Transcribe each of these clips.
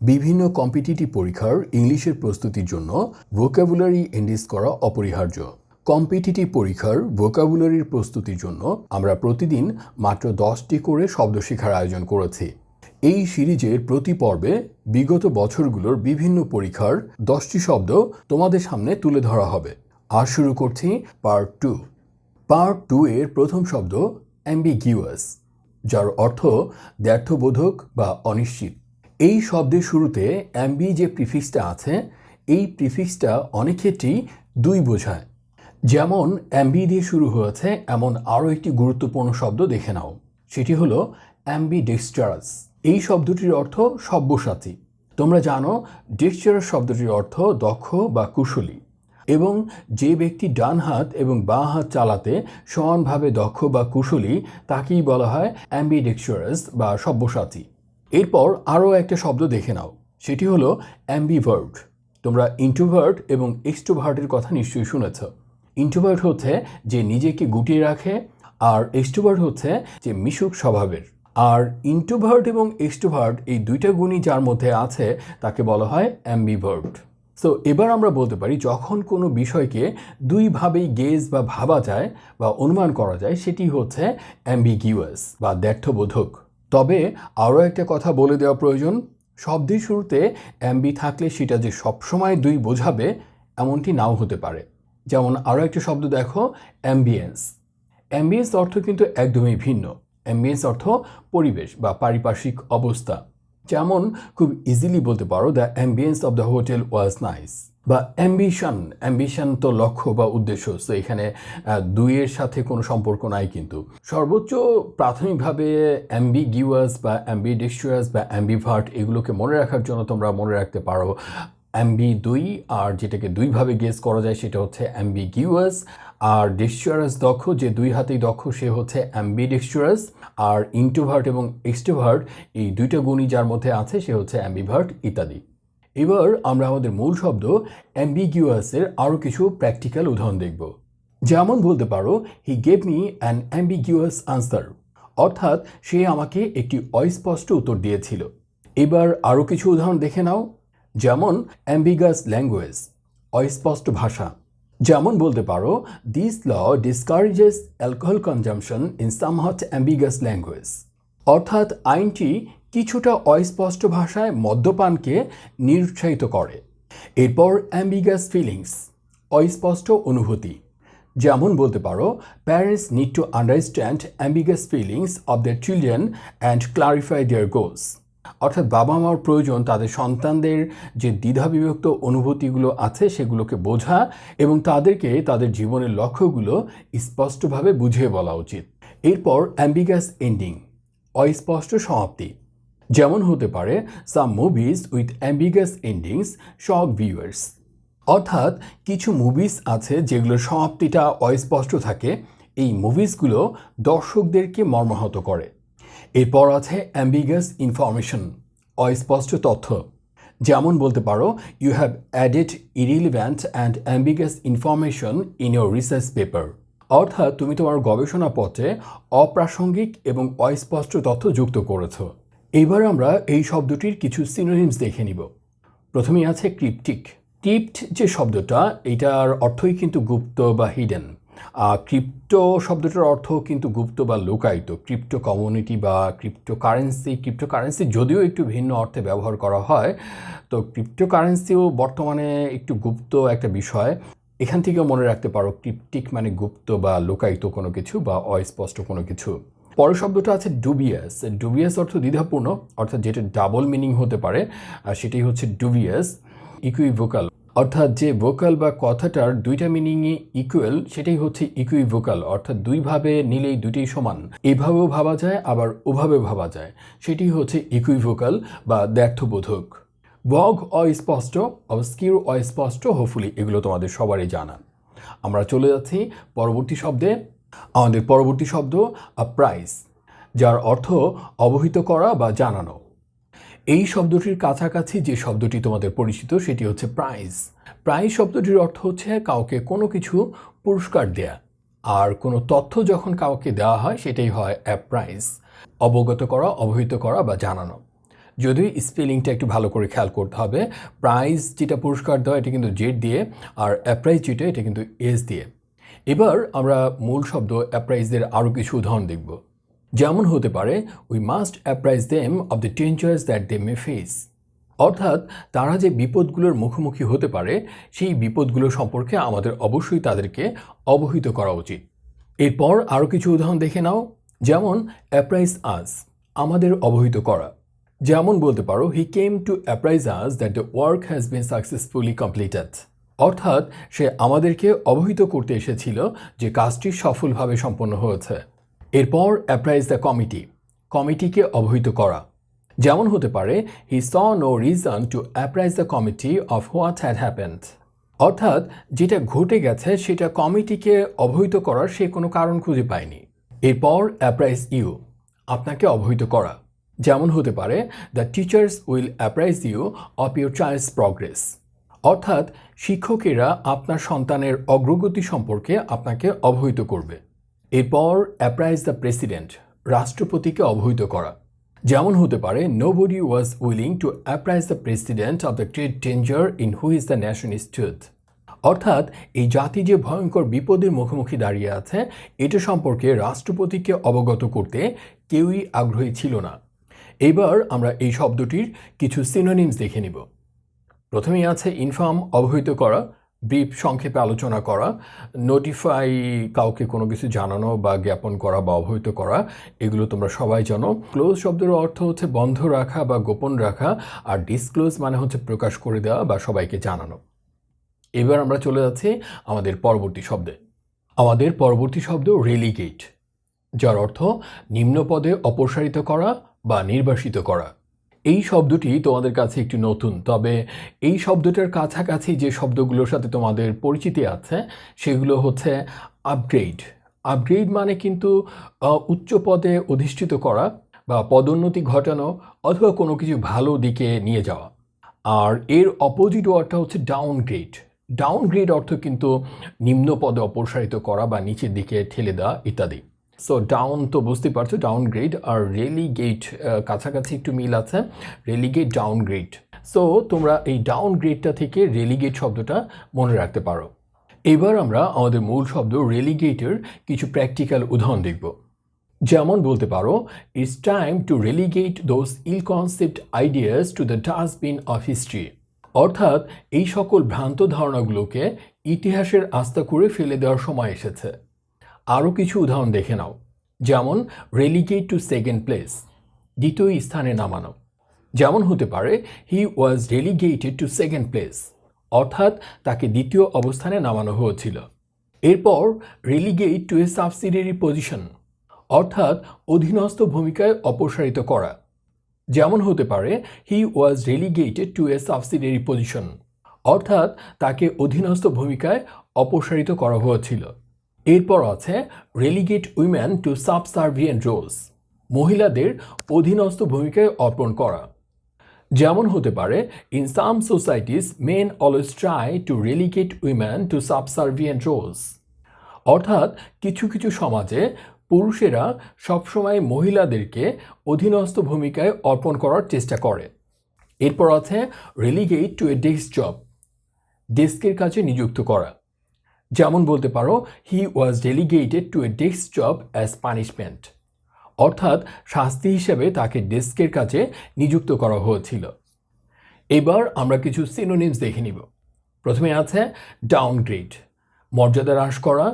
বিভিন্ন কম্পিটিটিভ পরীক্ষার ইংলিশের প্রস্তুতির জন্য ভোকাবুলারি এনরিচ করা অপরিহার্য। কম্পিটিটিভ পরীক্ষার ভোকাবুলারির প্রস্তুতির জন্য আমরা প্রতিদিন মাত্র 10টি করে শব্দ শেখার আয়োজন করেছি। এই সিরিজের প্রতি পর্বে বিগত বছরগুলোর বিভিন্ন পরীক্ষার 10টি শব্দ তোমাদের সামনে তুলে ধরা হবে। আর শুরু করছি পার্ট 2। পার্ট 2 এর প্রথম শব্দ অ্যাম্বিগিউয়াস, যার অর্থ দ্ব্যর্থবোধক বা অনিশ্চিত। এই শব্দের শুরুতে অ্যাম্বি যে প্রিফিক্সটা আছে, এই প্রিফিক্সটা অনেক ক্ষেত্রেই দুই বোঝায়। যেমন অ্যাম্বি দিয়ে শুরু হয়েছে এমন আরও একটি গুরুত্বপূর্ণ শব্দ দেখে নাও, সেটি হলো অ্যাম্বিডেক্সট্রাস। এই শব্দটির অর্থ সব্যসাচী। তোমরা জানো ডেক্সট্রাস শব্দটির অর্থ দক্ষ বা কুশলী, এবং যে ব্যক্তি ডান হাত এবং বাঁ হাত চালাতে সমানভাবে দক্ষ বা কুশলী তাকেই বলা হয় অ্যাম্বিডেক্সট্রাস বা সব্যসাচী। এরপর আরও একটা শব্দ দেখে নাও, সেটি হলো অ্যাম্বিভার্ট। তোমরা ইন্ট্রোভার্ট এবং এক্সট্রোভার্টের কথা নিশ্চয়ই শুনেছ। ইন্ট্রোভার্ট হচ্ছে যে নিজেকে গুটিয়ে রাখে, আর এক্সট্রোভার্ট হচ্ছে যে মিশুক স্বভাবের। আর ইন্ট্রোভার্ট এবং এক্সট্রোভার্ট এই দুইটা গুণই যার মধ্যে আছে তাকে বলা হয় অ্যাম্বিভার্ট। সো এবার আমরা বলতে পারি যখন কোনো বিষয়কে দুইভাবেই গেজ বা ভাবা যায় বা অনুমান করা যায়, সেটি হচ্ছে অ্যাম্বিগিউয়াস বা দ্ব্যর্থবোধক। তবে আরও একটা কথা বলে দেওয়া প্রয়োজন, শব্দের শুরুতে অ্যাম্বি থাকলে সেটা যে সবসময় দুই বোঝাবে এমনটি নাও হতে পারে। যেমন আরও একটা শব্দ দেখো, অ্যাম্বিয়েন্স। অ্যাম্বিয়েন্স অর্থ কিন্তু একদমই ভিন্ন। অ্যাম্বিয়েন্স অর্থ পরিবেশ বা পারিপার্শ্বিক অবস্থা। যেমন খুব ইজিলি বলতে পারো the ambience of the hotel was nice. বা অ্যাম্বিশন তো লক্ষ্য বা উদ্দেশ্য। তো এখানে দুইয়ের সাথে কোনো সম্পর্ক নাই, কিন্তু সর্বোচ্চ প্রাথমিকভাবে অ্যাম্বিগিউয়াস বা অ্যাম্বিডেক্সট্রাস বা অ্যাম্বিভার্ট এগুলোকে মনে রাখার জন্য তোমরা মনে রাখতে পারো অ্যাম্বি দুই, আর যেটাকে দুইভাবে গেস করা যায় সেটা হচ্ছে অ্যাম্বিগিউয়াস। আর ডেক্সট্রাস দক্ষ, যে দুই হাতেই দক্ষ, সে হচ্ছে অ্যাম্বিডেক্সট্রাস। আর ইন্ট্রোভার্ট এবং এক্সট্রোভার্ট এই দুইটা গুণই যার মধ্যে আছে সে হচ্ছে অ্যাম্বিভার্ট ইত্যাদি। এবার আমরা আমাদের মূল শব্দ অ্যাম্বিগিউয়াসের আরও কিছু প্র্যাকটিক্যাল উদাহরণ দেখব। যেমন বলতে পারো he gave me an অ্যাম্বিগিউয়াস answer, অর্থাৎ সে আমাকে একটি অস্পষ্ট উত্তর দিয়েছিল। এবার আরও কিছু উদাহরণ দেখে নাও। যেমন অ্যাম্বিগাস ল্যাঙ্গুয়েজ, অস্পষ্ট ভাষা। যেমন বলতে পারো this law discourages alcohol consumption in somewhat ambiguous language, অর্থাৎ আইনটি কিছুটা অস্পষ্ট ভাষায় মদ্যপানকে নিরুৎসাহিত করে। এরপর অ্যাম্বিগাস ফিলিংস, অস্পষ্ট অনুভূতি। যেমন বলতে পারো parents need to understand ambiguous feelings of their children and clarify their goals, অর্থাৎ বাবা মার প্রয়োজন তাদের সন্তানদের যে দ্বিধাবিভক্ত অনুভূতিগুলো আছে সেগুলোকে বোঝা এবং তাদেরকে তাদের জীবনের লক্ষ্যগুলো স্পষ্টভাবে বুঝিয়ে বলা উচিত। এরপর অ্যাম্বিগাস এন্ডিং, অস্পষ্ট সমাপ্তি। যেমন হতে পারে some movies with ambiguous endings shock viewers, অর্থাৎ কিছু মুভিজ আছে যেগুলোর সমাপ্তিটা অস্পষ্ট থাকে, এই মুভিজগুলো দর্শকদেরকে মর্মাহত করে। এরপর আছে অ্যাম্বিগাস ইনফরমেশন, অস্পষ্ট তথ্য। যেমন বলতে পারো you have added irrelevant and ambiguous information in your research paper, অর্থাৎ তুমি তোমার গবেষণাপত্রে অপ্রাসঙ্গিক এবং অস্পষ্ট তথ্য যুক্ত করেছ। এবার আমরা এই শব্দটির কিছু সিনোনিমস দেখে নিব। প্রথমেই আছে ক্রিপ্টিক। ক্রিপ্ট যে শব্দটা, এটার অর্থই কিন্তু গুপ্ত বা হিডেন। ক্রিপ্টো শব্দটার অর্থ কিন্তু গুপ্ত বা লুকায়িত। ক্রিপ্টো কমিউনিটি বা ক্রিপ্টোকারেন্সি যদিও একটু ভিন্ন অর্থে ব্যবহার করা হয়, তো ক্রিপ্টোকারেন্সিও বর্তমানে একটু গুপ্ত একটা বিষয়। এখান থেকেও মনে রাখতে পারো ক্রিপ্টিক মানে গুপ্ত বা লুকায়িত কোনো কিছু বা অস্পষ্ট কোনো কিছু। পরের শব্দটা আছে ডুবিয়াস। ডুবিয়াস অর্থ দ্বিধাপূর্ণ, অর্থাৎ যেটা ডাবল মিনিং হতে পারে, সেটাই হচ্ছে ডুবিয়াস। ইকুইভোকাল, অর্থাৎ যে ভোকাল বা কথাটার দুইটা মিনিংই ইকুয়াল, সেটাই হচ্ছে ইকুইভোকাল, অর্থাৎ দুইভাবে নিলেই দুইটাই সমান। এভাবেও ভাবা যায় আবার ওভাবেও ভাবা যায়, সেটি হচ্ছে ইকুইভোকাল বা দ্ব্যর্থবোধক। ভগ অস্পষ্ট, অবস্কিউর অস্পষ্ট, হোপফুলি এগুলো তোমাদের সবারই জানা। আমরা চলে যাচ্ছি পরবর্তী শব্দে। আমাদের পরবর্তী শব্দ প্রাইস, যার অর্থ অবহিত করা বা জানানো। এই শব্দটির কাছাকাছি যে শব্দটি তোমাদের পরিচিত সেটি হচ্ছে প্রাইজ। প্রাইজ শব্দটির অর্থ হচ্ছে কাউকে কোনো কিছু পুরস্কার দেয়া, আর কোনো তথ্য যখন কাউকে দেওয়া হয় সেটাই হয় প্রাইজ, অবগত করা, অবহিত করা বা জানানো। যদিও স্পেলিংটা একটু ভালো করে খেয়াল করতে হবে। প্রাইজ যেটা পুরস্কার দেওয়া এটা কিন্তু জেড দিয়ে, আর অ্যাপ্রাইজ যেটা এটা কিন্তু এস দিয়ে। এবার আমরা মূল শব্দ অ্যাপ্রাইজদের আরও কিছু উদাহরণ দেখব। যেমন হতে পারে we must apprise them of the dangers that they may face. অর্থাৎ তারা যে বিপদগুলোর মুখোমুখি হতে পারে সেই বিপদগুলো সম্পর্কে আমাদের অবশ্যই তাদেরকে অবহিত করা উচিত। এরপর আরও কিছু উদাহরণ দেখে নাও। যেমন অ্যাপ্রাইজ আস, আমাদের অবহিত করা। যেমন বলতে পারো he came to apprise us that the work has been successfully completed. অর্থাৎ সে আমাদেরকে অবহিত করতে এসেছিল যে কাজটি সফলভাবে সম্পন্ন হয়েছে। এরপর অ্যাপ্রাইজ দ্য কমিটি, কমিটিকে অবহিত করা। যেমন হতে পারে he saw no reason to apprise the committee of what had happened. অর্থাৎ যেটা ঘটে গেছে সেটা কমিটিকে অবহিত করার সে কোনো কারণ খুঁজে পায়নি। এরপর অ্যাপ্রাইজ ইউ, আপনাকে অবহিত করা। যেমন হতে পারে the teachers will apprise you of your child's progress. অর্থাৎ শিক্ষকেরা আপনার সন্তানের অগ্রগতি সম্পর্কে আপনাকে অবহিত করবে। এরপর অ্যাপ্রাইজ দ্য প্রেসিডেন্ট, রাষ্ট্রপতিকে অবহিত করা। যেমন হতে পারে nobody was willing to apprise the president of the great danger in which the nation stood. অর্থাৎ এই জাতি যে ভয়ঙ্কর বিপদের মুখোমুখি দাঁড়িয়ে আছে এটা সম্পর্কে রাষ্ট্রপতিকে অবগত করতে কেউই আগ্রহী ছিল না। এবার আমরা এই শব্দটির কিছু সিনোনিমস দেখে নিব। প্রথমেই আছে ইনফর্ম, অবহিত করা, ব্রিফ, সংক্ষেপে আলোচনা করা, নোটিফাই, কাউকে কোনো কিছু জানানো বা জ্ঞাপন করা বা অবহিত করা, এগুলো তোমরা সবাই জানো। ক্লোজ শব্দের অর্থ হচ্ছে বন্ধ রাখা বা গোপন রাখা, আর ডিসক্লোজ মানে হচ্ছে প্রকাশ করে দেওয়া বা সবাইকে জানানো। এবার আমরা চলে যাচ্ছি আমাদের পরবর্তী শব্দে। আমাদের পরবর্তী শব্দ রেলিগেট, যার অর্থ নিম্ন পদে অপসারিত করা বা নির্বাসিত করা। এই শব্দটি তোমাদের কাছে একটু নতুন, তবে এই শব্দটার কাছাকাছি যে শব্দগুলোর সাথে তোমাদের পরিচিতি আছে সেগুলো হচ্ছে আপগ্রেড। আপগ্রেড মানে কিন্তু উচ্চ পদে অধিষ্ঠিত করা বা পদোন্নতি ঘটানো অথবা কোনো কিছু ভালো দিকে নিয়ে যাওয়া। আর এর অপোজিট ওয়ার্ডটা হচ্ছে ডাউনগ্রেড। ডাউনগ্রেড অর্থ কিন্তু নিম্ন পদে অপসারিত করা বা নিচের দিকে ঠেলে দেওয়া ইত্যাদি। সো ডাউন তো বুঝতে পারছো, ডাউনগ্রেড। আর রেলিগেট কাছাকাছি একটু মিল আছে, রেলিগেট, ডাউনগ্রেড। সো তোমরা এই ডাউনগ্রেডটা থেকে রেলিগেট শব্দটা মনে রাখতে পারো। এবার আমরা আমাদের মূল শব্দ রেলিগেটের কিছু প্র্যাকটিক্যাল উদাহরণ দেখব। যেমন বলতে পারো it's time to relegate those ill concept ideas to the dustbin of history. অর্থাৎ এই সকল ভ্রান্ত ধারণাগুলোকে ইতিহাসের আস্থা করে ফেলে দেওয়ার সময় এসেছে। আরও কিছু উদাহরণ দেখে নাও। যেমন রেলিগেট টু সেকেন্ড প্লেস, দ্বিতীয় স্থানে নামানো। যেমন হতে পারে he was relegated to second place, অর্থাৎ তাকে দ্বিতীয় অবস্থানে নামানো হয়েছিল। এরপর relegate to a subsidiary position, অর্থাৎ অধীনস্থ ভূমিকায় অপসারিত করা। যেমন হতে পারে he was relegated to a subsidiary position, অর্থাৎ তাকে অধীনস্থ ভূমিকায় অপসারিত করা হয়েছিল। এরপর আছে relegate women to subservient roles, মহিলাদের অধীনস্থ ভূমিকায় অর্পণ করা। যেমন হতে পারে in some societies men always try to relegate women to subservient Rolle's, অর্থাৎ কিছু কিছু সমাজে পুরুষেরা সবসময় মহিলাদেরকে অধীনস্থ ভূমিকায় অর্পণ করার চেষ্টা করে। এরপর আছে relegate to A desk job, ডেস্কের কাজে নিযুক্ত করা। যেমন বলতে পারো হি was relegated to A desk job as punishment, অর্থাৎ শাস্তি হিসেবে তাকে ডেস্কের কাজে নিযুক্ত করা হয়েছিল। এবার আমরা কিছু সিনোনিমস দেখে নিব। প্রথমে আছে ডাউনগ্রেড, মর্যাদা হ্রাস করা,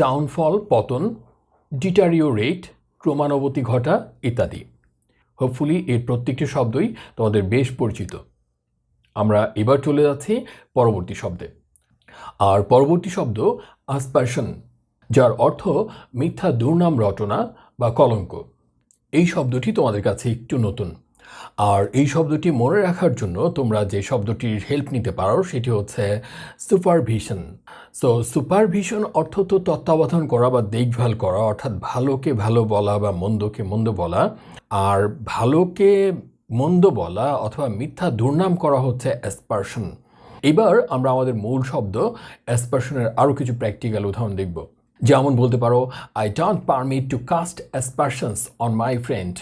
ডাউনফল, পতন, ডিটারিওরেট, ক্রমানবতী ঘটা ইত্যাদি। হোপফুলি এর প্রত্যেকটি শব্দই তোমাদের বেশ পরিচিত। আমরা এবার চলে যাচ্ছি পরবর্তী শব্দে। আর পরবর্তী শব্দ আসপারশন, যার অর্থ মিথ্যা দুর্নাম রটনা বা কলঙ্ক। এই শব্দটি তোমাদের কাছে একটু নতুন, আর এই শব্দটি মনে রাখার জন্য তোমরা যে শব্দটির হেল্প নিতে পারো সেটি হচ্ছে সুপারভিশন। সো সুপারভিশন অর্থ তো তত্ত্বাবধান করা বা দেখভাল করা, অর্থাৎ ভালোকে ভালো বলা বা মন্দকে মন্দ বলা। আর ভালোকে মন্দ বলা অথবা মিথ্যা দুর্নাম করা হচ্ছে অ্যাসপারশন। এবার আমরা আমাদের মূল শব্দ অ্যাসপারশনের আরও কিছু প্র্যাকটিক্যাল উদাহরণ দেখব। যেমন বলতে পারো I don't permit to cast aspersions on my friend,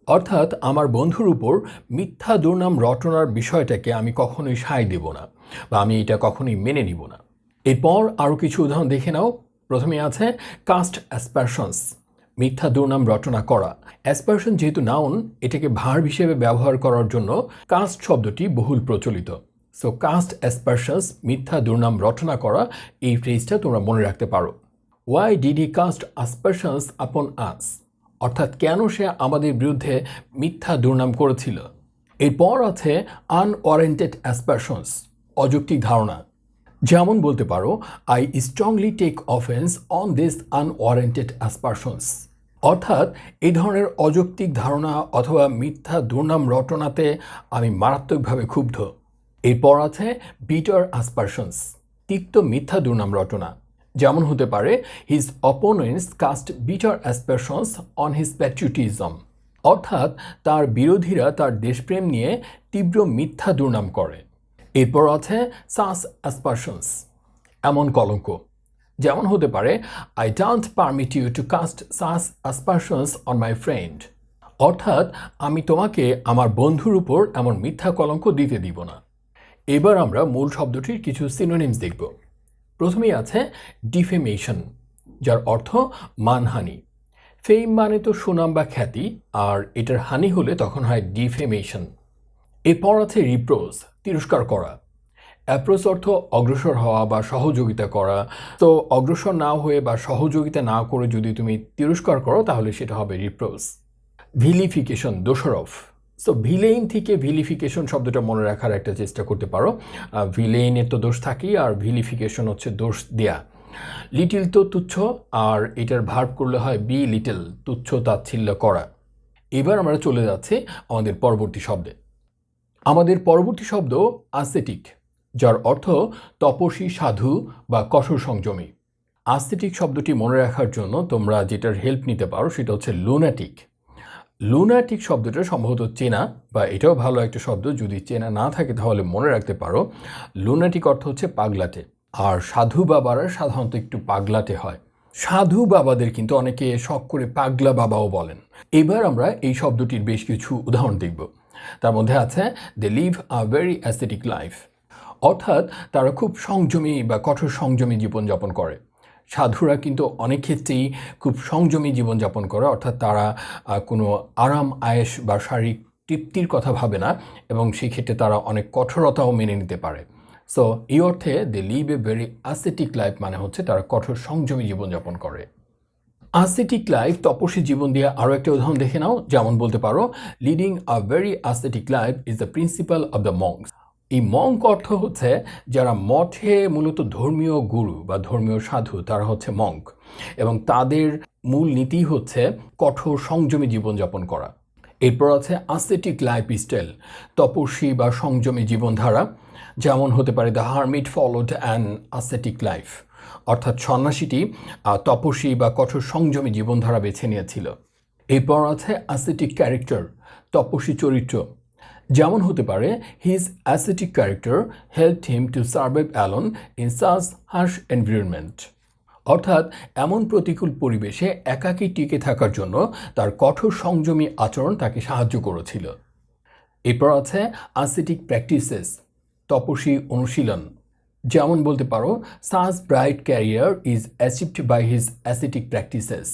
অর্থাৎ আমার বন্ধুর উপর মিথ্যা দুর্নাম রটনার বিষয়টাকে আমি কখনোই সায় দেব না বা আমি এটা কখনোই মেনে নিব না। এরপর আরও কিছু উদাহরণ দেখে নাও। প্রথমে আছে কাস্ট অ্যাসপারশনস, মিথ্যা দুর্নাম রটনা করা। অ্যাসপারশন যেহেতু নাউন, এটাকে ভার্ব হিসেবে ব্যবহার করার জন্য কাস্ট শব্দটি বহুল প্রচলিত। সো কাস্ট অ্যাসপারশনস, মিথ্যা দুর্নাম রটনা করা, এই ফ্রেজটা তোমরা মনে রাখতে পারো। ওয়াই ডিড হি কাস্ট আসপারশনস আপন আস, অর্থাৎ কেন সে আমাদের বিরুদ্ধে মিথ্যা দুর্নাম করেছিল। এরপর আছে আনওয়ারেন্টেড অ্যাসপারশনস, অযৌক্তিক ধারণা। যেমন বলতে পারো, I strongly take offence on this unwarranted aspersions, অর্থাৎ এই ধরনের অযৌক্তিক ধারণা অথবা মিথ্যা দুর্নাম রটনাতে আমি মারাত্মকভাবে ক্ষুব্ধ। এরপর আছে বিটার অ্যাসপারশনস, তিক্ত মিথ্যা দুর্নাম রটনা। যেমন হতে পারে, his opponents cast bitter aspersions on his patriotism, অর্থাৎ তার বিরোধীরা তার দেশপ্রেম নিয়ে তীব্র মিথ্যা দুর্নাম করে। এরপর আছে সাস অ্যাসপারশনস, এমন কলঙ্ক। যেমন হতে পারে, I don't permit you to cast such aspersions on my friend, অর্থাৎ আমি তোমাকে আমার বন্ধুর উপর এমন মিথ্যা কলঙ্ক দিতে দিব না। এবার আমরা মূল শব্দটির কিছু সিনোনিমস দেখব। প্রথমেই আছে ডিফেমেশন, যার অর্থ মানহানি। ফেম মানে তো সুনাম বা খ্যাতি, আর এটার হানি হলে তখন হয় ডিফেমেশন। এরপর আছে রিপ্রোচ, তিরস্কার করা। অ্যাপ্রোচ অর্থ অগ্রসর হওয়া বা সহযোগিতা করা। তো অগ্রসর না হয়ে বা সহযোগিতা না করে যদি তুমি তিরস্কার করো তাহলে সেটা হবে রিপ্রোচ। ভিলিফিকেশন, দোষারোপ। সো ভিলেইন থেকে ভিলিফিকেশন শব্দটা মনে রাখার একটা চেষ্টা করতে পারো। ভিলেইনের তো দোষ থাকেই, আর ভিলিফিকেশন হচ্ছে দোষ দেয়া। লিটিল তো তুচ্ছ, আর এটার ভার্ব করলে হয় বি লিটল, তুচ্ছ তাচ্ছিল্য করা। এবার আমরা চলে যাচ্ছি আমাদের পরবর্তী শব্দে। আমাদের পরবর্তী শব্দ আসেটিক, যার অর্থ তপস্বী, সাধু বা কঠোর সংযমী। আসেটিক শব্দটি মনে রাখার জন্য তোমরা যেটার হেল্প নিতে পারো সেটা হচ্ছে লুনাটিক। লুনাটিক শব্দটা সম্ভবত চেনা, বা এটাও ভালো একটা শব্দ, যদি চেনা না থাকে তাহলে মনে রাখতে পারো। লুনাটিক অর্থ হচ্ছে পাগলাটে, আর সাধু বাবারা সাধারণত একটু পাগলাটে হয়। সাধু বাবাদের কিন্তু অনেকে শখ করে পাগলা বাবাও বলেন। এবার আমরা এই শব্দটির বেশ কিছু উদাহরণ দেখব। তার মধ্যে আছে they live a very ascetic life, অর্থাৎ তারা খুব সংযমী বা কঠোর সংযমী জীবনযাপন করে। সাধুরা কিন্তু অনেক ক্ষেত্রেই খুব সংযমী জীবনযাপন করে, অর্থাৎ তারা কোনো আরাম আয়েশ বা শারীরিক তৃপ্তির কথা ভাবে না, এবং সেই ক্ষেত্রে তারা অনেক কঠোরতাও মেনে নিতে পারে। সো এই অর্থে they live a very ascetic life মানে হচ্ছে তারা কঠোর সংযমী জীবনযাপন করে। আসেটিক লাইফ, তপস্বী জীবন দিয়ে আরও একটা উদাহরণ দেখে নাও। যেমন বলতে পারো, leading a very ascetic life is the principal of the monks. এই মঙ্ক অর্থ হচ্ছে যারা মঠে মূলত ধর্মীয় গুরু বা ধর্মীয় সাধু, তারা হচ্ছে মঙ্ক, এবং তাদের মূল নীতি হচ্ছে কঠোর সংযমী জীবনযাপন করা। এরপর আছে আসেটিক লাইফ স্টাইল, তপস্বী বা সংযমী জীবনধারা। যেমন হতে পারে, the hermit followed an ascetic life, অর্থাৎ সন্ন্যাসীটি তপস্বী বা কঠোর সংযমী জীবনধারা বেছে নিয়েছিল। এরপর আছে আসেটিক ক্যারেক্টার, তপস্বী চরিত্র। যেমন হতে পারে, his ascetic character helped him to survive alone in such harsh environment, অর্থাৎ এমন প্রতিকূল পরিবেশে একাকী টিকে থাকার জন্য তার কঠোর সংযমী আচরণ তাকে সাহায্য করেছিল। এরপর আছে আসেটিক প্র্যাকটিসেস, তপস্বী অনুশীলন। যেমন বলতে পারো, such bright career is achieved by his ascetic practices,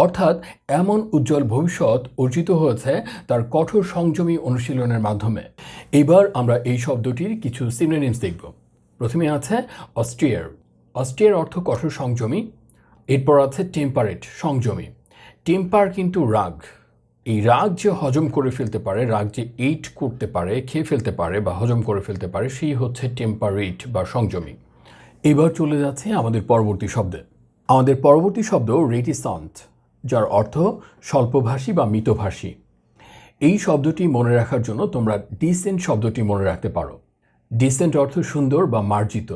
অর্থাৎ এমন উজ্জ্বল ভবিষ্যৎ অর্জিত হয়েছে তার কঠোর সংযমী অনুশীলনের মাধ্যমে। এবার আমরা এই শব্দটির কিছু সিনোনিমস দেখব। প্রথমে আছে অস্ট্রিয়ার। অস্ট্রিয়ার অর্থ কঠোর সংযমী। এরপর আছে টেম্পারেট, সংযমী। টেম্পার কিন্তু রাগ। এই রাগ যে হজম করে ফেলতে পারে, রাগ যে এইট করতে পারে, খেয়ে ফেলতে পারে বা হজম করে ফেলতে পারে, সেই হচ্ছে টেম্পারেট বা সংযমী। এবার চলে যাচ্ছে আমাদের পরবর্তী শব্দে। আমাদের পরবর্তী শব্দ রেটিসান্ট, যার অর্থ স্বল্পভাষী বা মিতভাষী। এই শব্দটি মনে রাখার জন্য তোমরা ডিসেন্ট শব্দটি মনে রাখতে পারো। ডিসেন্ট অর্থ সুন্দর বা মার্জিত,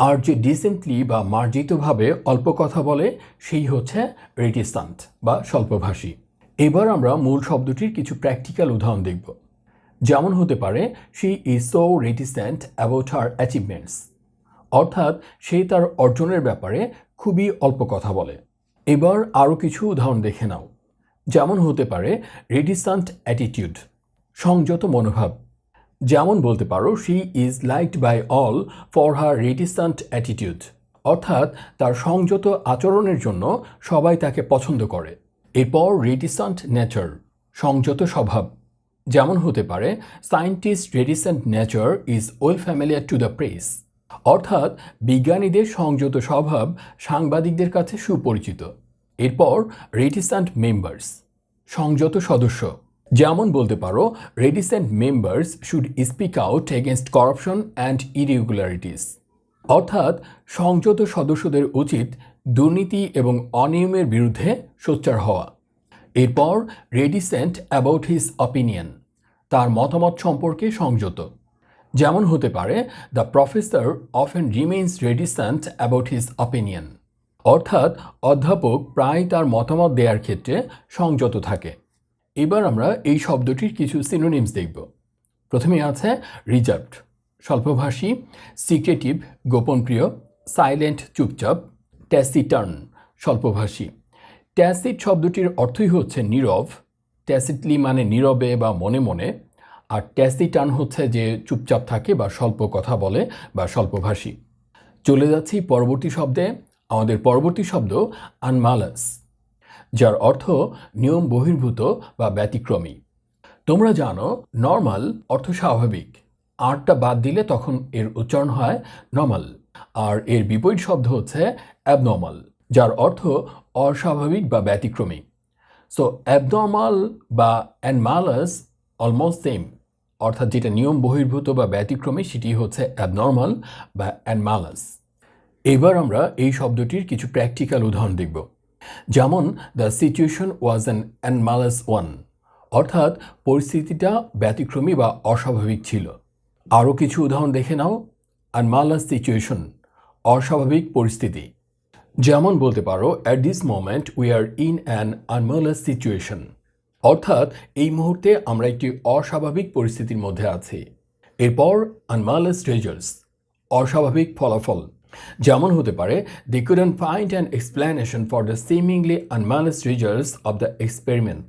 আর যে ডিসেন্টলি বা মার্জিতভাবে অল্প কথা বলে সেই হচ্ছে রেটিসান্ট বা স্বল্পভাষী। এবার আমরা মূল শব্দটির কিছু প্র্যাকটিক্যাল উদাহরণ দেখব। যেমন হতে পারে, she is so reticent about her achievements, অর্থাৎ সে তার অর্জনের ব্যাপারে খুবই অল্প কথা বলে। এবার আরও কিছু উদাহরণ দেখে নাও। যেমন হতে পারে রেডিসান্ট অ্যাটিটিউড, সংযত মনোভাব। যেমন বলতে পারো she is liked by all for her reticent attitude, অর্থাৎ তার সংযত আচরণের জন্য সবাই তাকে পছন্দ করে। এরপর রেডিসান্ট নেচার, সংযত স্বভাব। যেমন হতে পারে scientist reticent nature is well familiar to the press, অর্থাৎ বিজ্ঞানীদের সংযত স্বভাব সাংবাদিকদের কাছে সুপরিচিত। এরপর রেডিসেন্ট মেম্বার্স, সংযত সদস্য। যেমন বলতে পারো reticent members should speak out against corruption and irregularities, অর্থাৎ সংযত সদস্যদের উচিত দুর্নীতি এবং অনিয়মের বিরুদ্ধে সোচ্চার হওয়া। এরপর রেডিসেন্ট অ্যাবাউট হিজ অপিনিয়ন, তার মতামত সম্পর্কে সংযত। যেমন হতে পারে the professor often remains reticent about his opinion, অর্থাৎ অধ্যাপক প্রায় তার মতামত দেওয়ার ক্ষেত্রে সংযত থাকে। এবার আমরা এই শব্দটির কিছু সিনোনিমস দেখব। প্রথমে আছে রিজার্ভড, স্বল্পভাষী, সিক্রেটিভ, গোপনপ্রিয়, সাইলেন্ট, চুপচাপ, ট্যাসিটার্ন, স্বল্পভাষী। ট্যাসিট শব্দটির অর্থই হচ্ছে নীরব, ট্যাসিটলি মানে নীরবে বা মনে মনে, আর ট্যাসিটার্ন হচ্ছে যে চুপচাপ থাকে বা স্বল্প কথা বলে বা স্বল্পভাষী। চলে যাচ্ছি পরবর্তী শব্দে। আমাদের পরবর্তী শব্দ আনমালাস, যার অর্থ নিয়ম বহির্ভূত বা ব্যতিক্রমী। তোমরা জানো নর্মাল অর্থ স্বাভাবিক, আরটা বাদ দিলে তখন এর উচ্চারণ হয় নর্মাল। আর এর বিপরীত শব্দ হচ্ছে অ্যাবনর্মাল, যার অর্থ অস্বাভাবিক বা ব্যতিক্রমী। সো অ্যাবনর্মাল বা অ্যানমালাস অলমোস্ট সেম, অর্থাৎ যেটা নিয়ম বহির্ভূত বা ব্যতিক্রমী সেটি হচ্ছে অ্যাবনর্মাল বা অ্যানমালাস। এবার আমরা এই শব্দটির কিছু প্র্যাকটিক্যাল উদাহরণ দেখব। যেমন the situation was an anomalous one, অর্থাৎ পরিস্থিতিটা ব্যতিক্রমী বা অস্বাভাবিক ছিল। আরও কিছু উদাহরণ দেখে নাও। আনমালাস সিচুয়েশন, অস্বাভাবিক পরিস্থিতি। যেমন বলতে পারো at this moment we are in an anomalous situation, অর্থাৎ এই মুহূর্তে আমরা একটি অস্বাভাবিক পরিস্থিতির মধ্যে আছি। এরপর আনমালাস রেজাল্টস, অস্বাভাবিক ফলাফল। যেমন হতে পারে they couldn't find an explanation for the seemingly anomalous results of the experiment,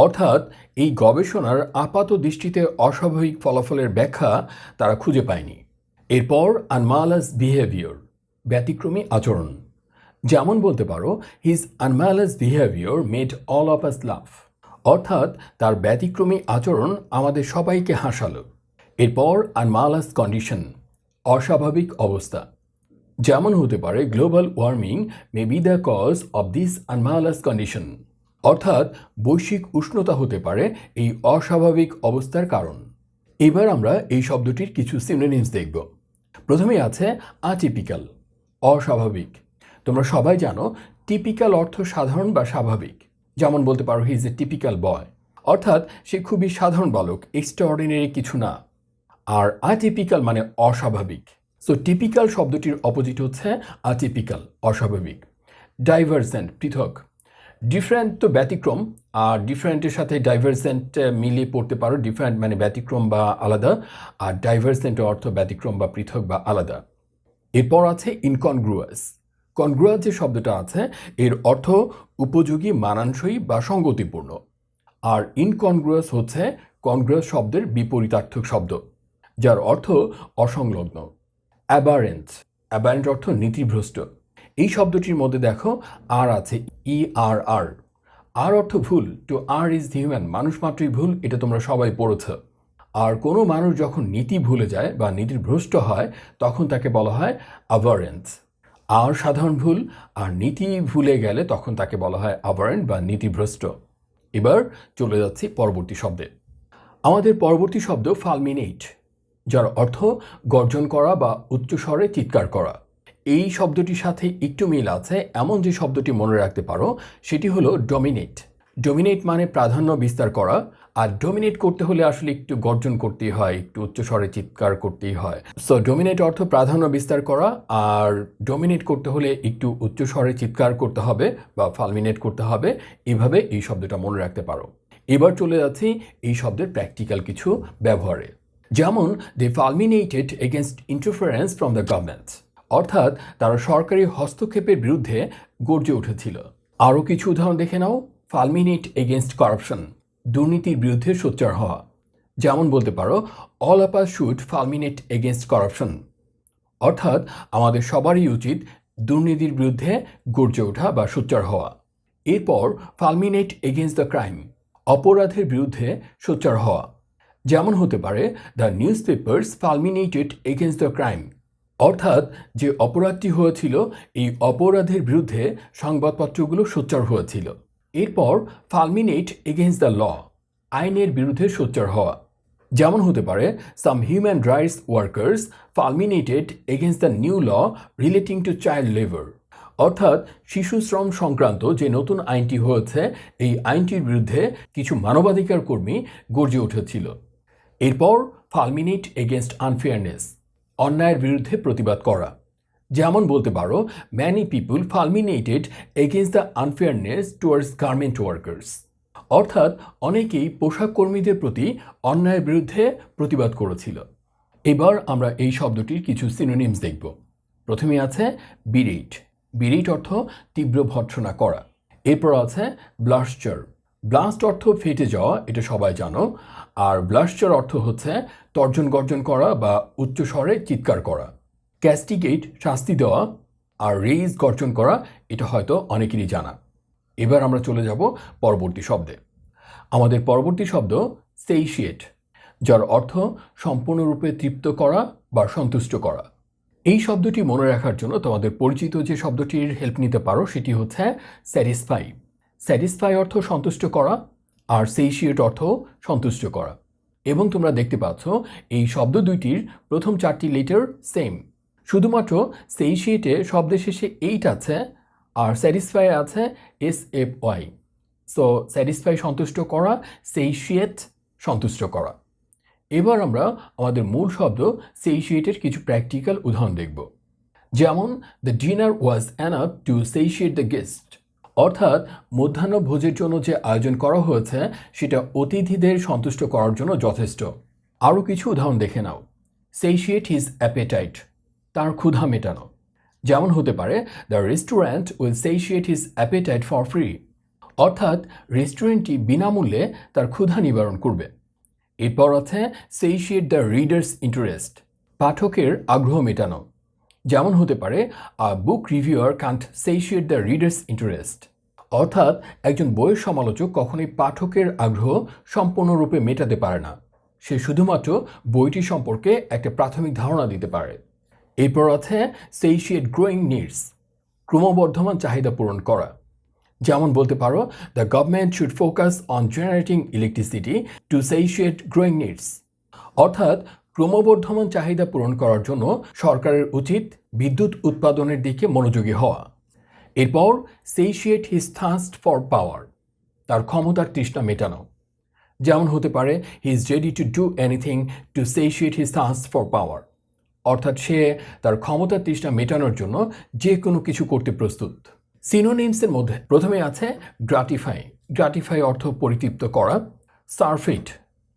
অর্থাৎ এই গবেষণার আপাত দৃষ্টিতে অস্বাভাবিক ফলাফলের ব্যাখ্যা তারা খুঁজে পায়নি। এরপর আনমালাস বিহেভিয়র, ব্যতিক্রমী আচরণ। যেমন বলতে পারো his anomalous behaviour made all of us laugh, অর্থাৎ তার ব্যতিক্রমী আচরণ আমাদের সবাইকে হাসালো। এরপর আনমালাস কন্ডিশন, অস্বাভাবিক অবস্থা। যেমন হতে পারে global warming may be the cause of this anomalous condition, অর্থাৎ বৈশ্বিক উষ্ণতা হতে পারে এই অস্বাভাবিক অবস্থার কারণ। এবার আমরা এই শব্দটির কিছু সিনোনিমস দেখব। প্রথমে আছে আটিপিক্যাল, অস্বাভাবিক। তোমরা সবাই জানো টিপিক্যাল অর্থ সাধারণ বা স্বাভাবিক। যেমন বলতে পারো হি ইজ এ টিপিক্যাল বয়, অর্থাৎ সে খুবই সাধারণ বালক, এক্সট্রাঅর্ডিনারি কিছু না। আর আটিপিক্যাল মানে অস্বাভাবিক। সো টিপিক্যাল শব্দটির অপোজিট হচ্ছে আটিপিক্যাল, অস্বাভাবিক। ডাইভার্জেন্ট, পৃথক। ডিফারেন্ট তো ব্যতিক্রম, আর ডিফারেন্টের সাথে ডাইভার্জেন্ট মিলিয়ে পড়তে পারো। ডিফারেন্ট মানে ব্যতিক্রম বা আলাদা, আর ডাইভার্জেন্টের অর্থ ব্যতিক্রম বা পৃথক বা আলাদা। এরপর আছে ইনকনগ্রুয়াস। কনগ্রুয়াস যে শব্দটা আছে এর অর্থ উপযোগী, মানানসই বা সঙ্গতিপূর্ণ। আর ইনকনগ্রুয়াস হচ্ছে কনগ্রুয়াস শব্দের বিপরীতার্থক শব্দ, যার অর্থ অসংলগ্ন। অ্যাবারেন্ট, অ্যাবারেন্ট অর্থ নীতিভ্রষ্ট। এই শব্দটির মধ্যে দেখো আর আছে ERR, আর অর্থ ভুল। টু আর ইজ হিউম্যান, মানুষ মাত্রই ভুল, এটা তোমরা সবাই পড়েছ। আর কোনো মানুষ যখন নীতি ভুলে যায় বা নীতির ভ্রষ্ট হয় তখন তাকে বলা হয় অ্যাভারেন্ট। আর সাধারণ ভুল, আর নীতি ভুলে গেলে তখন তাকে বলা হয় অ্যাভারেন্ট বা নীতিভ্রষ্ট। এবার চলে যাচ্ছি পরবর্তী শব্দে। আমাদের পরবর্তী শব্দ ফালমিনেট, যার অর্থ গর্জন করা বা উচ্চস্বরে চিৎকার করা। এই শব্দটির সাথে একটু মিল আছে এমন যে শব্দটি মনে রাখতে পারো সেটি হলো ডমিনেট। ডমিনেট মানে প্রাধান্য বিস্তার করা, আর ডমিনেট করতে হলে আসলে একটু গর্জন করতেই হয়, একটু উচ্চস্বরে চিৎকার করতেই হয়। সো ডমিনেট অর্থ প্রাধান্য বিস্তার করা, আর ডমিনেট করতে হলে একটু উচ্চস্বরে চিৎকার করতে হবে বা ফালমিনেট করতে হবে। এভাবে এই শব্দটা মনে রাখতে পারো। এবার চলে যাচ্ছি এই শব্দের প্র্যাকটিক্যাল কিছু ব্যবহারে। যেমন they fulminated against interference from the government, অর্থাৎ তারা সরকারি হস্তক্ষেপের বিরুদ্ধে গর্জে উঠেছিল। আরও কিছু উদাহরণ দেখে নাও। ফালমিনেট এগেনস্ট করাপশন, দুর্নীতির বিরুদ্ধে সোচ্চার হওয়া। যেমন বলতে পারো all of us should fulminate against corruption, অর্থাৎ আমাদের সবারই উচিত দুর্নীতির বিরুদ্ধে গর্জে ওঠা বা সোচ্চার হওয়া। এরপর ফালমিনেট এগেনস্ট দ্য ক্রাইম, অপরাধের বিরুদ্ধে সোচ্চার হওয়া। যেমন হতে পারে the newspapers fulminated against the crime, অর্থাৎ যে অপরাধটি হয়েছিল এই অপরাধের বিরুদ্ধে সংবাদপত্রগুলো সোচ্চার হয়েছিল। এরপর ফালমিনেট এগেনস্ট দ্য ল, আইনের বিরুদ্ধে সোচ্চার হওয়া। যেমন হতে পারে some human rights workers fulminated against the new law relating to child labour, অর্থাৎ শিশু শ্রম সংক্রান্ত যে নতুন আইনটি হয়েছে এই আইনটির বিরুদ্ধে কিছু মানবাধিকার কর্মী গর্জে উঠেছিল। এরপর ফালমিনেট এগেনস্ট আনফেয়ারনেস, অন্যায়ের বিরুদ্ধে প্রতিবাদ করা। যেমন বলতে পারো many people fulminated against the unfairness towards garment workers, অর্থাৎ অনেকেই পোশাক কর্মীদের প্রতি অন্যায়ের বিরুদ্ধে প্রতিবাদ করেছিল। এবার আমরা এই শব্দটির কিছু সিনোনিমস দেখব। প্রথমে আছে বিরেট, বিরেট অর্থ তীব্র ভর্ৎসনা করা। এরপর আছে ব্লাস্টার, ব্লাস্ট অর্থ ফেটে যাওয়া, এটা সবাই জানো। আর ব্লাস্টার অর্থ হচ্ছে তর্জন গর্জন করা বা উচ্চস্বরে চিৎকার করা। ক্যাস্টিগেট শাস্তি দেওয়া, আর রেইজ গর্জন করা, এটা হয়তো অনেকেরই জানা। এবার আমরা চলে যাব পরবর্তী শব্দে। আমাদের পরবর্তী শব্দ সেইশিয়েট, যার অর্থ সম্পূর্ণরূপে তৃপ্ত করা বা সন্তুষ্ট করা। এই শব্দটি মনে রাখার জন্য তোমাদের পরিচিত যে শব্দটির হেল্প নিতে পারো সেটি হচ্ছে স্যাটিসফাই। স্যাটিসফাই অর্থ সন্তুষ্ট করা, আর সেইশিয়েট অর্থ সন্তুষ্ট করা। এবং তোমরা দেখতে পাচ্ছ এই শব্দ দুইটির প্রথম 4টি লেটার সেম, শুধুমাত্র সেইশিয়েটে শব্দের শেষে এইট আছে আর স্যাটিসফাই আছে SFY। সো স্যাটিসফাই সন্তুষ্ট করা, সেইশিয়েট সন্তুষ্ট করা। এবার আমরা আমাদের মূল শব্দ সেইশিয়েটের কিছু প্র্যাকটিক্যাল উদাহরণ দেখব। যেমন the dinner was enough to satiate the guest, অর্থাৎ মধ্যাহ্ন ভোজের জন্য যে আয়োজন করা হয়েছে সেটা অতিথিদের সন্তুষ্ট করার জন্য যথেষ্ট। আরও কিছু উদাহরণ দেখে নাও। সেইশিয়েট হিজ অ্যাপেটাইট, তার ক্ষুধা মেটানো। যেমন হতে পারে the restaurant will satiate his appetite for free, অর্থাৎ রেস্টুরেন্টটি বিনামূল্যে তার ক্ষুধা নিবারণ করবে। এরপর আছে সেইশিয়েট দ্য রিডার্স ইন্টারেস্ট, পাঠকের আগ্রহ মেটানো। যেমন হতে পারে a book reviewer can't satiate the readers interest, অর্থাৎ একজন বইয়ের সমালোচক কখনোই পাঠকের আগ্রহ সম্পূর্ণরূপে মেটাতে পারে না, সে শুধুমাত্র বইটি সম্পর্কে একটা প্রাথমিক ধারণা দিতে পারে। এরপর আছে সেইশিয়েট গ্রোয়িং নিডস, ক্রমবর্ধমান চাহিদা পূরণ করা। যেমন বলতে পারো the government should focus on generating electricity to satiate growing needs, অর্থাৎ ক্রমবর্ধমান চাহিদা পূরণ করার জন্য সরকারের উচিত বিদ্যুৎ উৎপাদনের দিকে মনোযোগী হওয়া। এরপর satiate his thirst for power, তার ক্ষমতার তৃষ্ণা মেটানো। যেমন হতে পারে he is ready to do anything to satiate his thirst for power, অর্থাৎ সে তার ক্ষমতার তৃষ্ণা মেটানোর জন্য যে কোনো কিছু করতে প্রস্তুত। সিনোনিমসের মধ্যে প্রথমে আছে গ্রাটিফাই, গ্রাটিফাই অর্থ পরিতৃপ্ত করা। সারফিট,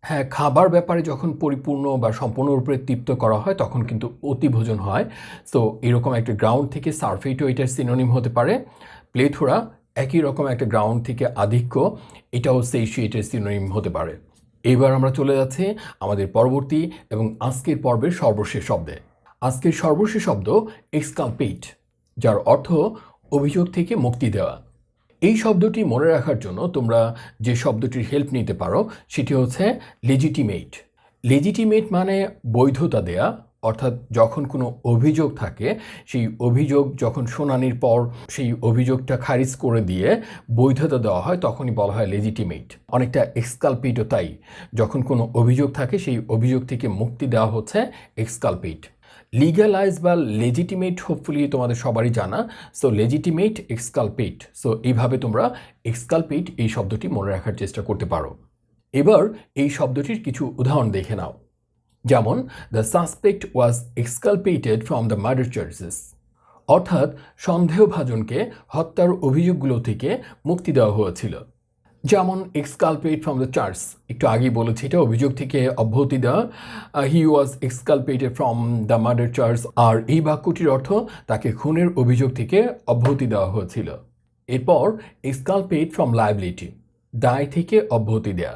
হ্যাঁ, খাবার ব্যাপারে যখন পরিপূর্ণ বা সম্পূর্ণরূপে তৃপ্ত করা হয় তখন কিন্তু অতিভোজন হয়। সো এরকম একটা গ্রাউন্ড থেকে সারফিটও এটার সিনোনিম হতে পারে। প্লেথোরা, একই রকম একটা গ্রাউন্ড থেকে আধিক্য, এটাও সেইশিয়েটের সিনোনিম হতে পারে। এবার আমরা চলে যাচ্ছি আমাদের পরবর্তী এবং আজকের পর্বের সর্বশেষ শব্দে। আজকের সর্বশেষ শব্দ এক্সকালপেট, যার অর্থ অভিযোগ থেকে মুক্তি দেওয়া। এই শব্দটি মনে রাখার জন্য তোমরা যে শব্দটির হেল্প নিতে পারো সেটি হচ্ছে লেজিটিমেট। লেজিটিমেট মানে বৈধতা দেয়া, অর্থাৎ যখন কোনো অভিযোগ থাকে সেই অভিযোগ যখন শুনানির পর সেই অভিযোগটা খারিজ করে দিয়ে বৈধতা দেওয়া হয় তখনই বলা হয় লেজিটিমেট। অনেকটা এক্সকালপেটও তাই, যখন কোনো অভিযোগ থাকে সেই অভিযোগ থেকে মুক্তি দেওয়া হচ্ছে এক্সকালপেট। লিগ্যালাইজ বা লেজিটিমেট হোপফুলি তোমাদের সবারই জানা। So legitimate, এক্সকালপেট। সো এইভাবে তোমরা এক্সকালপেট এই শব্দটি মনে রাখার চেষ্টা করতে পারো। এবার এই শব্দটির কিছু উদাহরণ দেখে নাও। যেমন the suspect was exculpated from the murder charges, অর্থাৎ সন্দেহভাজনকে হত্যার অভিযোগগুলো থেকে মুক্তি দেওয়া হয়েছিল। যেমন এক্সকালপেট ফ্রম দ্য চার্জ, একটু আগেই বলেছি এটা অভিযোগ থেকে অব্যাহতি দেওয়া। হি ওয়াজ exculpated from the murder charge, আর এই বাক্যটির অর্থ তাকে খুনের অভিযোগ থেকে অব্যাহতি দেওয়া হয়েছিল। এরপর এক্সকালপেট ফ্রম লায়াবিলিটি, দায় থেকে অব্যাহতি দেয়া।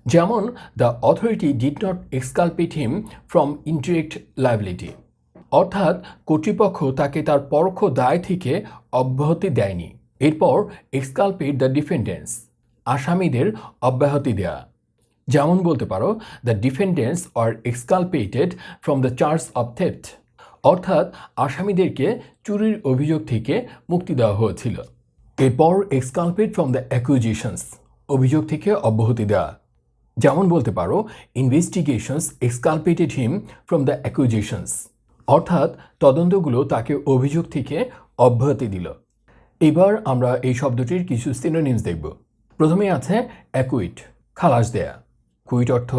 যেমন the authority did not exculpate him from indirect liability, অর্থাৎ কর্তৃপক্ষ তাকে তার পরোক্ষ দায় থেকে অব্যাহতি দেয়নি। এরপর এক্সকালপেট দ্য ডিফেন্ডেন্টস, আসামিদের অব্যাহতি দেয়া। যেমন বলতে পারো the defendants are exculpated from the charge of theft, অর্থাৎ আসামিদেরকে চুরির অভিযোগ থেকে মুক্তি দেওয়া হয়েছিল। এরপর এক্সকালপেট ফ্রম দ্য অ্যাকুজিশনস, অভিযোগ থেকে অব্যাহতি দেওয়া। যেমন বলতে পারো ইনভেস্টিগেশনস এক্সকালপেটেড হিম ফ্রম দ্য অ্যাকুজিশনস, অর্থাৎ তদন্তগুলো তাকে অভিযোগ থেকে অব্যাহতি দিল। এবার আমরা এই শব্দটির কিছু সিনোনিমস দেখব। প্রথমে আছে অ্যাকুইট, খালাস দেয়া। কুইট অর্থ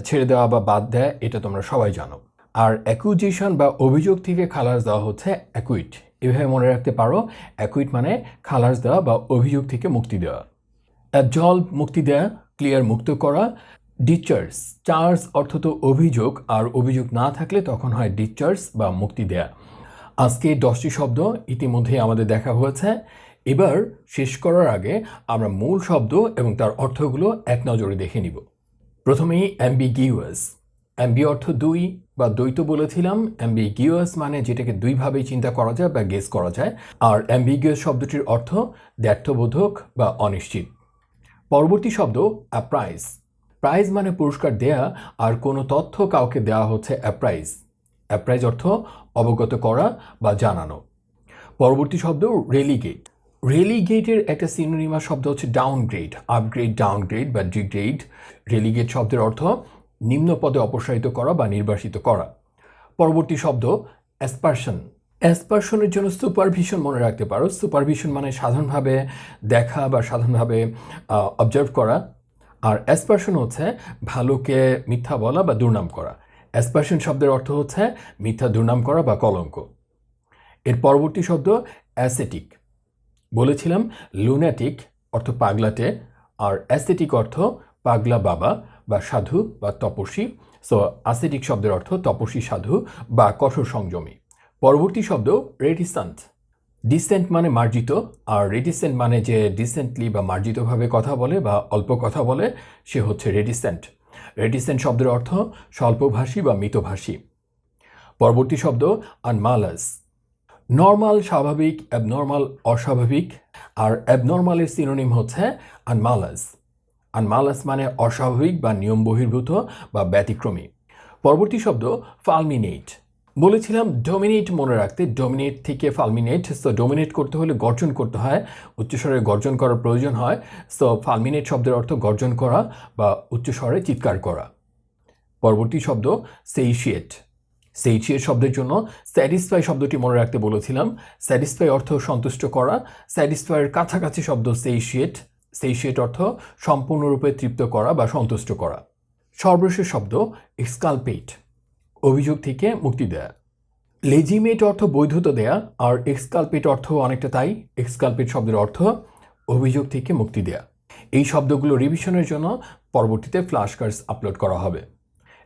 ছেড়ে দেওয়া বা বাদ দেয়া, এটা তোমরা সবাই জানো। আর অ্যাকুজিশন বা অভিযোগ থেকে খালাস দেওয়া হচ্ছে অ্যাকুইট। এভাবে মনে রাখতে পারো, অ্যাকুইট মানে খালাস দেওয়া বা অভিযোগ থেকে মুক্তি দেওয়া। অ্যাবজলভ মুক্তি দেয়া, ক্লিয়ার মুক্ত করা। ডিসচার্জ, চার্জ অর্থ তো অভিযোগ, আর অভিযোগ না থাকলে তখন হয় ডিসচার্জ বা মুক্তি দেয়া। আজকে 10টি শব্দ ইতিমধ্যে আমাদের দেখা হয়েছে। এবার শেষ করার আগে আমরা মূল শব্দ এবং তার অর্থগুলো এক নজরে দেখে নিব। প্রথমেই অ্যাম্বিগিউয়াস। অ্যাম্বি অর্থ দুই বা দ্বৈত বলেছিলাম। অ্যাম্বিগিউয়াস মানে যেটাকে দুইভাবেই চিন্তা করা যায় বা গেস করা যায়। আর অ্যাম্বিগিউয়াস শব্দটির অর্থ দ্ব্যর্থবোধক বা অনিশ্চিত। পরবর্তী শব্দ অ্যাপ্রাইজ। প্রাইজ মানে পুরস্কার দেয়া, আর কোনো তথ্য কাউকে দেওয়া হচ্ছে অ্যাপ্রাইজ। অ্যাপ্রাইজ অর্থ অবগত করা বা জানানো। পরবর্তী শব্দ রেলিগেট। রেলিগেটের একটা সিনোনিমাস শব্দ হচ্ছে ডাউনগ্রেড, আপগ্রেড, ডাউনগ্রেড বা ডিগ্রেড। রেলিগেট শব্দের অর্থ নিম্ন পদে অপসারিত করা বা নির্বাসিত করা। পরবর্তী শব্দ অ্যাসপারশন। অ্যাসপারশনের জন্য সুপারভিশন মনে রাখতে পারো। সুপারভিশন মানে সাধারণভাবে দেখা বা সাধারণভাবে অবজার্ভ করা। আর অ্যাসপারশন হচ্ছে ভালোকে মিথ্যা বলা বা দুর্নাম করা। অ্যাসপারশন শব্দের অর্থ হচ্ছে মিথ্যা দুর্নাম করা বা কলঙ্ক। এর পরবর্তী শব্দ অ্যাসেটিক। বলেছিলাম লুনাটিক অর্থ পাগলাটে, আর অ্যাসেটিক অর্থ পাগলা বাবা বা সাধু বা তপস্বী। সো অ্যাসেটিক শব্দের অর্থ তপস্বী, সাধু বা কঠোর সংযমী। পরবর্তী শব্দ রেটিসেন্ট। ডিসেন্ট মানে মার্জিত, আর রেটিসেন্ট মানে যে ডিসেন্টলি বা মার্জিতভাবে কথা বলে বা অল্প কথা বলে, সে হচ্ছে রেটিসেন্ট। রেটিসেন্ট শব্দের অর্থ স্বল্পভাষী বা মিতভাষী। পরবর্তী শব্দ আনমালাস। নর্মাল স্বাভাবিক, অ্যাবনর্মাল অস্বাভাবিক, আর অ্যাবনর্মালের সিনোনিম হচ্ছে আনমালাস। আনমালাস মানে অস্বাভাবিক বা নিয়ম বহির্ভূত বা ব্যতিক্রমী। পরবর্তী শব্দ ফালমিনেট। বলেছিলাম ডোমিনেট মনে রাখতে, ডোমিনেট থেকে ফালমিনেট। সো ডোমিনেট করতে হলে গর্জন করতে হয়, উচ্চস্বরে গর্জন করার প্রয়োজন হয়। সো ফালমিনেট শব্দের অর্থ গর্জন করা বা উচ্চস্বরে চিৎকার করা। পরবর্তী শব্দ সেইশিয়েট। সেইশিয়েট শব্দের জন্য স্যাটিসফাই শব্দটি মনে রাখতে বলেছিলাম। স্যাটিসফাই অর্থ সন্তুষ্ট করা। স্যাটিসফাইয়ের কাছাকাছি শব্দ সেইশিয়েট। সেইশিয়েট অর্থ সম্পূর্ণরূপে তৃপ্ত করা বা সন্তুষ্ট করা। সর্বশেষ শব্দ এক্সকালপেট, অভিযোগ থেকে মুক্তি দেয়া। লেজিমেট অর্থ বৈধতা দেয়া, আর এক্সকালপেট অর্থ অনেকটা তাই। এক্সকালপেট শব্দের অর্থ অভিযোগ থেকে মুক্তি দেয়া। এই শব্দগুলো রিভিশনের জন্য পরবর্তীতে ফ্ল্যাশ কার্ডস আপলোড করা হবে।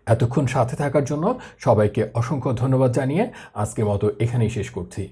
এতক্ষণ সাথে থাকার জন্য সবাইকে অসংখ্য ধন্যবাদ জানিয়ে আজকের মতো এখানেই শেষ করছি।